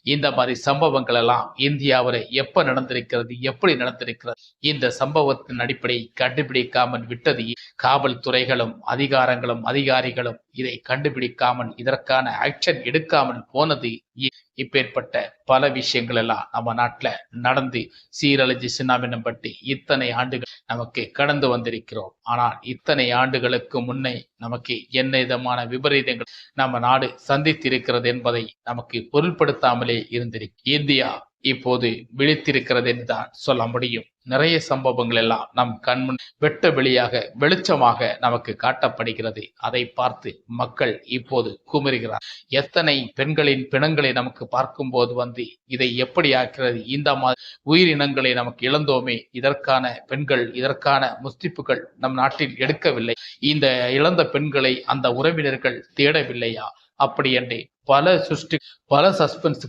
இந்த மாதிரி சம்பவங்கள் எல்லாம் இந்தியாவில் எப்ப நடந்திருக்கிறது, எப்படி நடந்திருக்கிறது? இந்த சம்பவத்தின் அடிப்படையை கண்டுபிடிக்காமல் விட்டது காவல்துறைகளும் அதிகாரிகளும் இதை கண்டுபிடிக்காமல் இதற்கான ஆக்ஷன் எடுக்காமல் போனது. இப்பேற்பட்ட பல விஷயங்கள் எல்லாம் நம்ம நாட்டுல நடந்து சீரழிஞ்சு சின்னாபின்னப்பட்டு இத்தனை ஆண்டுகள் நமக்கு கடந்து வந்திருக்கிறோம். ஆனால் இத்தனை ஆண்டுகளுக்கு முன்னே நமக்கு என்ன விதமான விபரீதங்கள் நம்ம நாடு சந்தித்திருக்கிறது என்பதை நமக்கு பொருட்படுத்தாமலே இருந்திருக்கு. இந்தியா இப்போது விழித்திருக்கிறது என்றுதான் சொல்ல முடியும். நிறைய சம்பவங்கள் எல்லாம் நம் கண்முன் வெட்ட வெளியாக வெளிச்சமாக நமக்கு காட்டப்படுகிறது. அதை பார்த்து மக்கள் இப்போது குமருகிறார். எத்தனை பெண்களின் பிணங்களை நமக்கு பார்க்கும் போது இதை எப்படி ஆக்கிறது? இந்த உயிரினங்களை நமக்கு இழந்தோமே, இதற்கான பெண்கள், இதற்கான முஸ்திப்புகள் நம் நாட்டில் எடுக்கவில்லை. இந்த இழந்த பெண்களை அந்த உறவினர்கள் தேடவில்லையா? அப்படி என்று பல சஸ்பென்ஸ்கள்